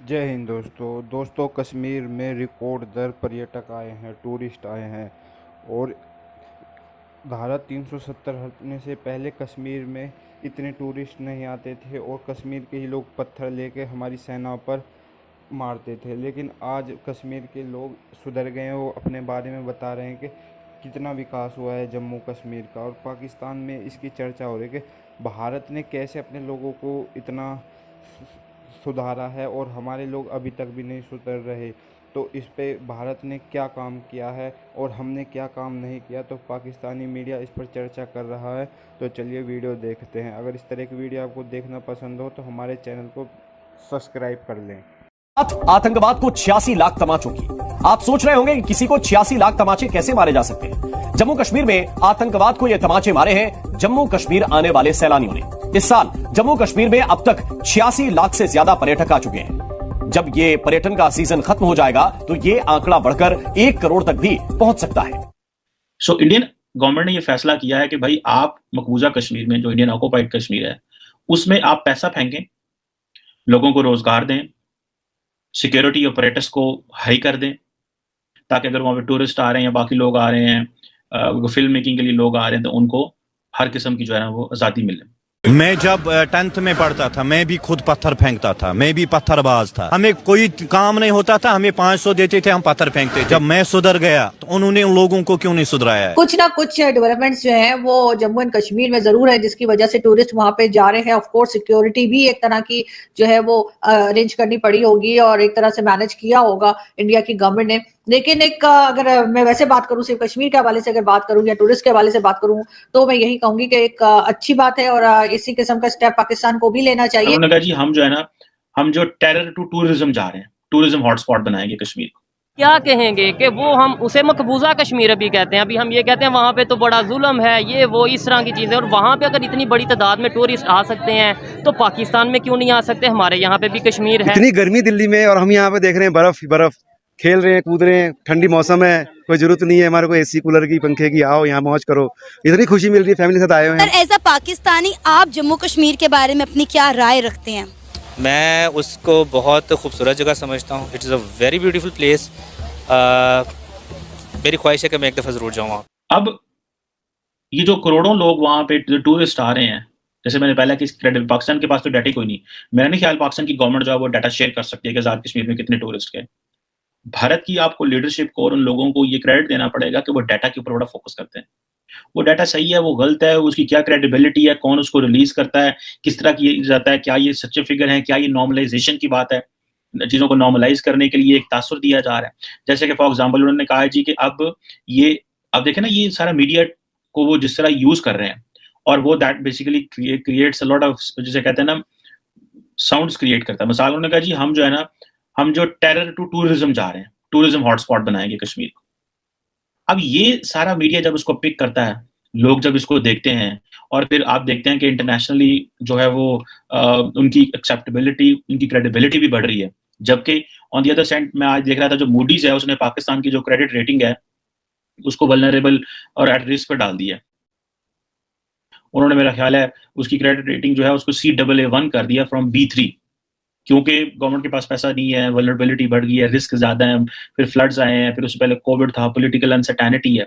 जय हिंद दोस्तों कश्मीर में रिकॉर्ड दर पर्यटक आए हैं, टूरिस्ट आए हैं। और धारा 370 हटने से पहले कश्मीर में इतने टूरिस्ट नहीं आते थे और कश्मीर के ही लोग पत्थर लेके हमारी सेना पर मारते थे। लेकिन आज कश्मीर के लोग सुधर गए हैं। वो अपने बारे में बता रहे हैं कि कितना विकास हुआ है जम्मू कश्मीर का। और पाकिस्तान में इसकी चर्चा हो रही है कि भारत ने कैसे अपने लोगों को इतना सुधारा है और हमारे लोग अभी तक भी नहीं सुधर रहे। तो इस पे भारत ने क्या काम किया है और हमने क्या काम नहीं किया, तो पाकिस्तानी मीडिया इस पर चर्चा कर रहा है। तो चलिए वीडियो देखते हैं। अगर इस तरह की वीडियो आपको देखना पसंद हो तो हमारे चैनल को सब्सक्राइब कर लें। आतंकवाद को 86 लाख तमाचों की। आप सोच रहे होंगे कि किसी को 86 लाख तमाचे कैसे मारे जा सकते हैं। जम्मू कश्मीर में आतंकवाद को यह तमाचे मारे हैं जम्मू कश्मीर आने वाले सैलानियों ने। इस साल जम्मू कश्मीर में अब तक 86 लाख से ज्यादा पर्यटक आ चुके हैं। जब ये पर्यटन का सीजन खत्म हो जाएगा तो ये आंकड़ा बढ़कर 1 करोड़ तक भी पहुंच सकता है। इंडियन गवर्नमेंट ने ये फैसला किया है कि भाई आप मकबूजा कश्मीर में, जो इंडियन ऑक्युपाइड कश्मीर है, उसमें आप पैसा फेंकें, लोगों को रोजगार दें, सिक्योरिटी ऑपरेटर्स को हाई कर दें, ताकि अगर वहां पे टूरिस्ट आ रहे हैं या बाकी लोग आ रहे हैं, फिल्म मेकिंग के लिए लोग आ रहे हैं, तो उनको हर किस्म की जो है ना वो आज़ादी मिले। मैं जब 10th में पढ़ता था, मैं भी खुद पत्थर फेंकता था, मैं भी पत्थरबाज था। हमें कोई काम नहीं होता था, हमें 500 देते थे, हम पत्थर फेंकते। जब मैं सुधर गया तो उन्होंने उन लोगों को क्यों नहीं सुधराया है? कुछ ना कुछ डेवलपमेंट्स जो है वो जम्मू एंड कश्मीर में जरूर है, जिसकी वजह से टूरिस्ट वहां पे जा रहे हैं। ऑफ कोर्स सिक्योरिटी भी एक तरह की जो है वो अरेंज करनी पड़ी होगी और एक तरह से मैनेज किया होगा इंडिया की गवर्नमेंट ने। लेकिन एक अगर मैं वैसे बात करूं, सिर्फ कश्मीर के हवाले से अगर बात करूं या टूरिस्ट के हवाले से बात करूं, तो मैं यही कहूंगी कि एक अच्छी बात है और इसी किस्म का स्टेप पाकिस्तान को भी लेना चाहिए। उन्होंने कहा जी हम जो है ना, हम जो टेरर टू टूरिज्म जा रहे हैं, टूरिज्म हॉटस्पॉट बनाएंगे कश्मीर को। क्या कहेंगे कि वो हम उसे मकबूजा कश्मीर अभी कहते हैं। अभी हम ये कहते हैं वहाँ पे तो बड़ा जुल्म है, ये वो इस तरह की चीज़ें। और वहाँ पे अगर इतनी बड़ी तादाद में टूरिस्ट आ सकते हैं तो पाकिस्तान में क्यों नहीं आ सकते? हमारे यहाँ पे भी कश्मीर है। इतनी गर्मी दिल्ली में और हम यहाँ पे देख रहे हैं बर्फ ही बर्फ, खेल रहे हैं, कूद रहे हैं, ठंडी मौसम है, कोई जरूरत नहीं है हमारे को एसी कूलर की, पंखे की। आओ यहाँ मौज करो, इतनी खुशी मिल रही है, फैमिली के साथ आए हुए हैं। एज अ पाकिस्तानी आप जम्मू कश्मीर के बारे में अपनी क्या राय रखते हैं? मैं उसको बहुत खूबसूरत जगह समझता हूँ। It is a very beautiful place. मेरी ख्वाहिश है कि मैं एक दफ़ा ज़रूर जाऊँ वहाँ। अब ये जो करोड़ों लोग वहाँ पे टूरिस्ट आ रहे हैं, जैसे मैंने पहले कि पाकिस्तान के पास तो डाटा कोई नहीं। मेरा नहीं ख्याल पाकिस्तान की गवर्नमेंट जो है वो डाटा शेयर कर सकती है कि आज़ाद कश्मीर में कितने टूरिस्ट गए। भारत की आपको लीडरशिप को और उन लोगों को ये क्रेडिट देना पड़ेगा कि वो डाटा के ऊपर बड़ा फोकस करते हैं। वो डाटा सही है, वो गलत है, उसकी क्या क्रेडिबिलिटी है, कौन उसको रिलीज करता है, किस तरह किया जाता है, क्या ये सच्चे फिगर है, क्या ये नॉर्मलाइजेशन की बात है, चीज़ों को नॉर्मलाइज करने के लिए एक तासुर दिया जा रहा है। जैसे कि फॉर एग्जाम्पल उन्होंने कहा है जी कि अब देखें ना, ये सारा मीडिया को वो जिस तरह यूज कर रहे हैं, और वो that basically creates a lot of, जिसे कहते हैं ना, साउंड्स क्रिएट करता है। मिसाल उन्होंने कहा जी हम जो टेरर टू टूरिज्म जा रहे हैं, टूरिज्म हॉटस्पॉट बनाएंगे कश्मीर को। अब ये सारा मीडिया जब उसको पिक करता है, लोग जब इसको देखते हैं, और फिर आप देखते हैं कि इंटरनेशनली जो है वो उनकी एक्सेप्टेबिलिटी, उनकी क्रेडिबिलिटी भी बढ़ रही है। जबकि ऑन द अदर साइड मैं आज देख रहा था, जो मूडीज है उसने पाकिस्तान की जो क्रेडिट रेटिंग है उसको वल्नरेबल और एट रिस्क पर डाल दिया। उन्होंने, मेरा ख्याल है, उसकी क्रेडिट रेटिंग जो है उसको CAA1 कर दिया फ्रॉम B3, क्योंकि गवर्नमेंट के पास पैसा नहीं है, वल्नरेबिलिटी बढ़ गई है, रिस्क ज्यादा है, फिर फ्लड्स आए हैं, फिर उससे पहले कोविड था, पॉलिटिकल अनसर्टेनिटी है।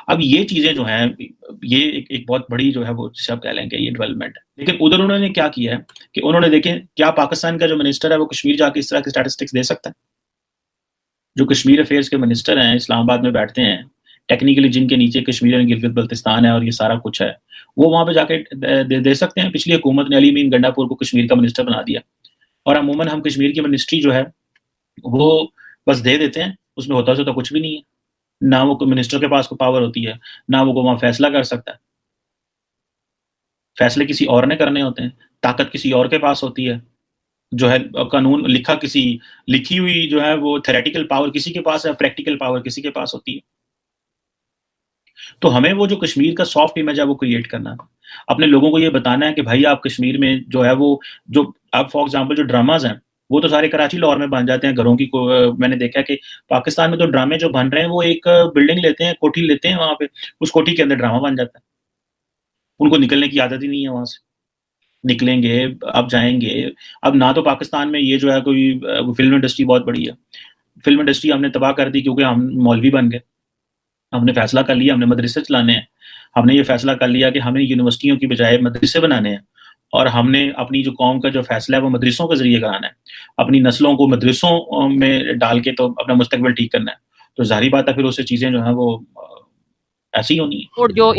अब ये चीजें जो हैं, ये एक बहुत बड़ी जो है वो जिसे आप कह लेंगे ये डेवलपमेंट है। लेकिन उधर उन्होंने क्या किया है कि उन्होंने देखें, क्या पाकिस्तान का जो मिनिस्टर है वो कश्मीर जाके इस तरह की स्टैटिस्टिक्स दे सकता है? जो कश्मीर अफेयर्स के मिनिस्टर हैं, इस्लामाबाद में बैठते हैं, टेक्निकली जिनके नीचे कश्मीर एंड गिलगित बल्तिस्तान है और ये सारा कुछ है, वो वहां पे जाके दे सकते हैं। पिछली हुकूमत ने अली मीन गंडापुर को कश्मीर का मिनिस्टर बना दिया, और अमूमन हम कश्मीर की मिनिस्ट्री जो है वो बस दे देते हैं, उसमें होता तो कुछ भी नहीं है। ना वो मिनिस्टर के पास कोई पावर होती है, ना वो वहां फैसला कर सकता है। फैसले किसी और ने करने होते हैं, ताकत किसी और के पास होती है। जो है कानून लिखी हुई जो है वो थेरेटिकल पावर किसी के पास है, प्रैक्टिकल पावर किसी के पास होती है। तो हमें वो जो कश्मीर का सॉफ्ट इमेज है वो क्रिएट करना है, अपने लोगों को ये बताना है कि भाई आप कश्मीर में जो है वो, जो आप फॉर एग्जांपल जो ड्रामाज हैं वो तो सारे कराची लाहौर में बन जाते हैं घरों की। मैंने देखा कि पाकिस्तान में तो ड्रामे जो बन रहे हैं वो एक बिल्डिंग लेते हैं, कोठी लेते हैं, वहां पे उस कोठी के अंदर ड्रामा बन जाता है। उनको निकलने की आदत ही नहीं है वहां से। निकलेंगे, अब जाएंगे। अब ना तो पाकिस्तान में ये जो है कोई फिल्म इंडस्ट्री बहुत बड़ी है, फिल्म इंडस्ट्री हमने तबाह कर दी क्योंकि हम मौलवी बन गए। हमने फैसला कर लिया हमने मदरसे चलाने हैं, हमने ये फैसला कर लिया कि हमें यूनिवर्सिटियों की बजाय मदरसे बनाने हैं, और हमने अपनी जो कौम का जो फैसला है वो मदरसों के जरिए कराना है, अपनी नस्लों को मदरसों में डाल के तो अपना मुस्तकबिल ठीक करना है। तो जाहिर बात है फिर उससे चीज़ें जो हैं वो ऐसी होनी है। और जो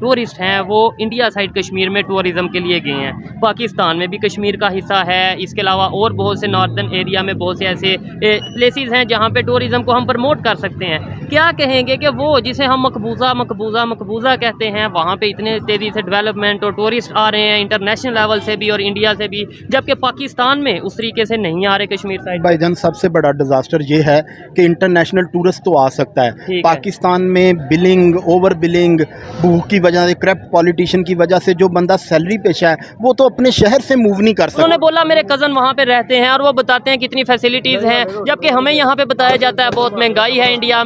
टूरिस्ट हैं वो इंडिया साइड कश्मीर में टूरिज़म के लिए गए हैं, पाकिस्तान में भी कश्मीर का हिस्सा है, इसके अलावा और बहुत से नॉर्दर्न एरिया में बहुत से ऐसे प्लेसेस हैं जहाँ पे टूरिज़म को हम प्रमोट कर सकते हैं। क्या कहेंगे कि वो जिसे हम मकबूजा कहते हैं, वहाँ पे इतने तेज़ी से डेवलपमेंट और टूरिस्ट आ रहे हैं इंटरनेशनल लेवल से भी और इंडिया से भी, जबकि पाकिस्तान में उस तरीके से नहीं आ रहे कश्मीर साइड। भाईजान सबसे बड़ा डिजास्टर ये है कि इंटरनेशनल टूरिस्ट तो आ सकता है, पाकिस्तान में बिलिंग ओवर बिलिंग भूख की वजह से, करप्ट पॉलिटिशियन की वजह से जो बंदा सैलरी पेशा है वो तो अपने शहर से मूव नहीं कर सकता। उन्होंने बोला मेरे कज़न वहाँ पे रहते हैं और वो बताते हैं कितनी फैसिलिटीज़ हैं, जबकि हमें यहाँ पे बताया जाता है बहुत महंगाई है इंडिया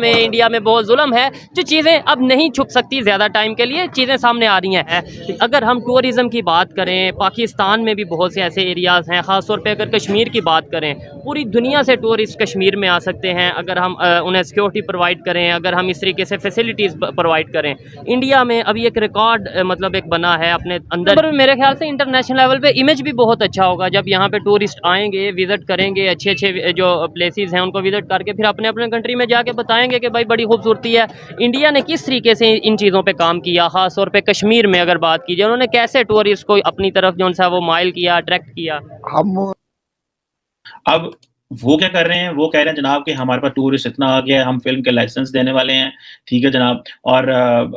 में बहुत जुल्म है। जो चीज़ें अब नहीं छुप सकती ज़्यादा टाइम के लिए, चीज़ें सामने आ रही हैं। अगर हम टूरिज़म की बात करें, पाकिस्तान में भी बहुत से ऐसे एरियाज़ हैं, ख़ासतौर पर अगर कश्मीर की बात करें, पूरी दुनिया से टूरिस्ट कश्मीर में आ सकते हैं अगर हम उन्हें सिक्योरिटी प्रोवाइड करें, अगर हम इस तरीके से फैसिलिटीज़ प्रोवाइड करें। इंडिया में अभी एक रिकॉर्ड मतलब एक बना है अपने अंदर। मेरे ख्याल से इंटरनेशनल लेवल पे इमेज भी बहुत अच्छा होगा जब यहाँ पे टूरिस्ट आएंगे, विजिट करेंगे, अच्छे जो प्लेसेस हैं उनको विजिट करके फिर अपने अपने कंट्री में जाके बताएंगे कि भाई बड़ी खूबसूरती है, इंडिया ने किस तरीके से इन चीज़ों पे काम किया। ख़ास तौर पे कश्मीर में अगर बात की जाए, उन्होंने कैसे टूरिस्ट को अपनी तरफ जो सा वो माइल किया, अट्रैक्ट किया। हम अब वो क्या कर रहे हैं, वो कह रहे हैं जनाब कि हमारे पास टूरिस्ट इतना आ गया है, हम फिल्म के लाइसेंस देने वाले हैं, ठीक है जनाब, और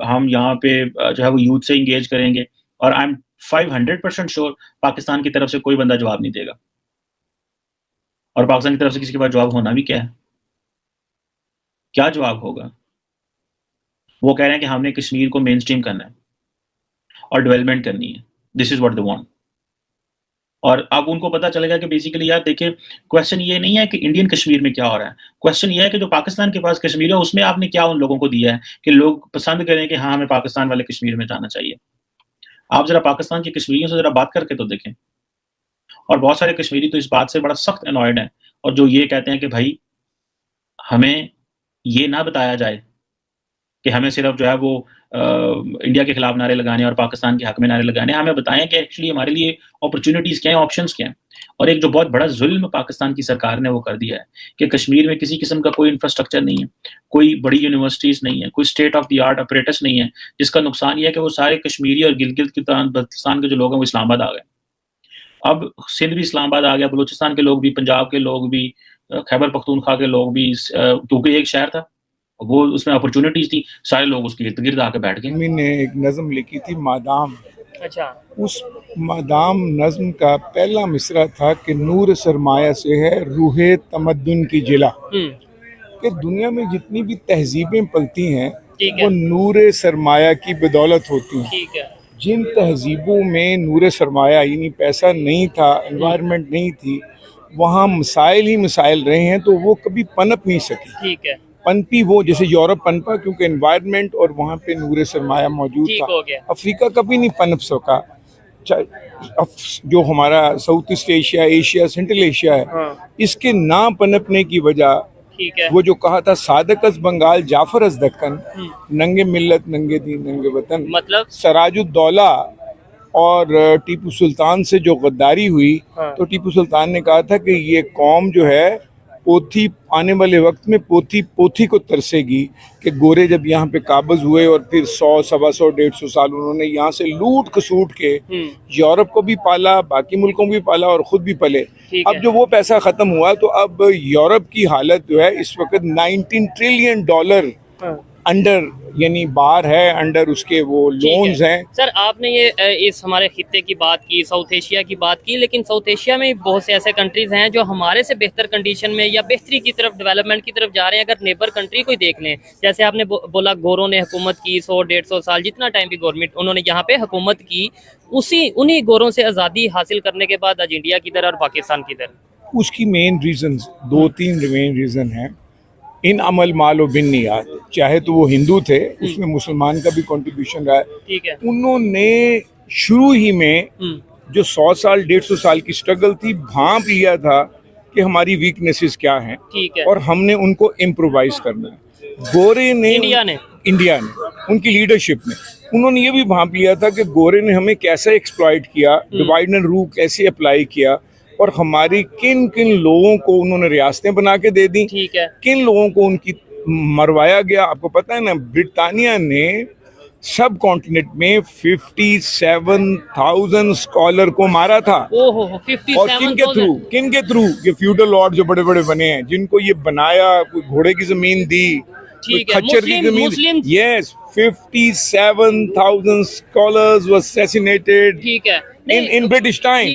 हम यहाँ पे जो है वो यूथ से इंगेज करेंगे। और आई एम 500% श्योर पाकिस्तान की तरफ से कोई बंदा जवाब नहीं देगा, और पाकिस्तान की तरफ से किसी के पास जवाब होना भी क्या है, क्या जवाब होगा। वो कह रहे हैं कि हमने कश्मीर को मेन स्ट्रीम करना है और डेवलपमेंट करनी है, this is what they want. और अब उनको पता चलेगा कि बेसिकली यार देखिए, क्वेश्चन ये नहीं है कि इंडियन कश्मीर में क्या हो रहा है, क्वेश्चन ये है कि जो पाकिस्तान के पास कश्मीर है उसमें आपने क्या उन लोगों को दिया है कि लोग पसंद करें कि हाँ हमें पाकिस्तान वाले कश्मीर में जाना चाहिए। आप जरा पाकिस्तान के कश्मीरियों से जरा बात करके तो देखें, और बहुत सारे कश्मीरी तो इस बात से बड़ा सख्त अनॉयड है, और जो ये कहते हैं कि भाई हमें ये ना बताया जाए कि हमें सिर्फ जो है वो इंडिया के खिलाफ नारे लगाने और पाकिस्तान के हक में नारे लगाने, हमें बताएं कि एक्चुअली हमारे लिए अपॉर्चुनिटीज़ क्या हैं, ऑप्शंस क्या हैं। और एक जो बहुत बड़ा जुल्म पाकिस्तान की सरकार ने वो कर दिया है कि कश्मीर में किसी किस्म का कोई इंफ्रास्ट्रक्चर नहीं है, कोई बड़ी यूनिवर्सिटीज़ नहीं है, कोई state of the art apparatus नहीं है, जिसका नुकसान ये है कि वो सारे कश्मीरी और गिलगित बल्तिस्तान के जो लोग हैं वो इस्लामाबाद आ गए। अब सिंध भी इस्लामाबाद आ गया, बलूचिस्तान के लोग भी, पंजाब के लोग भी, खैबर पख्तूनख्वा के लोग भी, क्योंकि एक शहर था वो उसमें अपॉर्चुनिटीज थी, सारे लोग उसके इर्द गिर्द आके बैठ गए। मैंने एक नज़म लिखी थी मादाम, अच्छा, उस मादाम नज़म का पहला मिसरा था कि नूर सरमाया से है रूहे तमद्दुन की जिला, कि दुनिया में जितनी भी तहजीबें पलती हैं वो नूर सरमाया की बदौलत होती हैं। जिन तहजीबों में नूर सरमाया यानी पैसा नहीं था, एनवायरनमेंट नहीं थी, वहाँ मसाइल ही मसाइल रहे हैं, तो वो कभी पनप नहीं सकी। ठीक है, पनपी वो जैसे यूरोप पनपा क्योंकि एनवायरनमेंट और वहाँ पे नूरे सरमाया मौजूद था। अफ्रीका कभी नहीं पनप सका। जो हमारा south east Asia, Asia, central Asia है, इसके ना पनपने की वजह वो जो कहा था सादक अज बंगाल जाफर अज दक्कन, नंगे मिल्लत नंगे दीन नंगे वतन, मतलब सराजुद्दौला और टीपू सुल्तान से जो गद्दारी हुई, तो टीपू सुल्तान ने कहा था कि ये कौम जो है पोथी आने वाले वक्त में पोथी को तरसेगी, कि गोरे जब यहाँ पे काबज हुए और फिर 100, 125, 150 साल उन्होंने यहाँ से लूट खसूट के यूरोप को भी पाला, बाकी मुल्कों को भी पाला और खुद भी पले। अब जो वो पैसा खत्म हुआ, तो अब यूरोप की हालत जो है इस वक्त $19 ट्रिलियन अंडर यानी बार है, अंडर उसके वो लोन्स हैं। सर आपने ये इस हमारे खित्ते की बात की, साउथ एशिया की बात की, लेकिन साउथ एशिया में बहुत से ऐसे कंट्रीज हैं जो हमारे से बेहतर कंडीशन में या बेहतरी की तरफ, डेवलपमेंट की तरफ जा रहे हैं। अगर नेबर कंट्री को देख लें, जैसे आपने बोला गोरों ने हुकूमत की 100-150 साल, जितना टाइम भी गवर्नमेंट उन्होंने यहाँ पे हुकूमत की, उन्हीं गोरों से आज़ादी हासिल करने के बाद आज इंडिया की तरह और पाकिस्तान की तरह। उसकी मेन रीजन 2-3 मेन रीजन हैं। इन अमल मालो बिन नियात, चाहे तो वो हिंदू थे, उसमें मुसलमान का भी कंट्रीब्यूशन रहा है। ठीक है, उन्होंने शुरू ही में जो 100 साल 150 साल की स्ट्रगल थी, भांप लिया था कि हमारी वीकनेसेस क्या हैं, ठीक है, और हमने उनको इम्प्रोवाइज करना है। गोरे ने, इंडिया ने उनकी लीडरशिप में उन्होंने ये भी भांप लिया था कि गोरे ने हमें कैसे एक्सप्लॉइट किया, डिवाइड एंड रूल कैसे अप्लाई किया, और हमारी किन किन लोगों को उन्होंने रियासतें बना के दे दी, ठीक है, किन लोगों को उनकी मरवाया गया। आपको पता है ना, ब्रिटानिया ने सब कॉन्टिनेंट में 57,000 स्कॉलर को मारा था। ओहो, 57,000। और किन के थ्रू? ये फ्यूडल लॉर्ड जो बड़े बड़े बने हैं, जिनको ये बनाया, कोई घोड़े की जमीन दी, ठीक है, खच्चर की जमीन। यस, 57,000 scholars were assassinated ठीक है, in British time.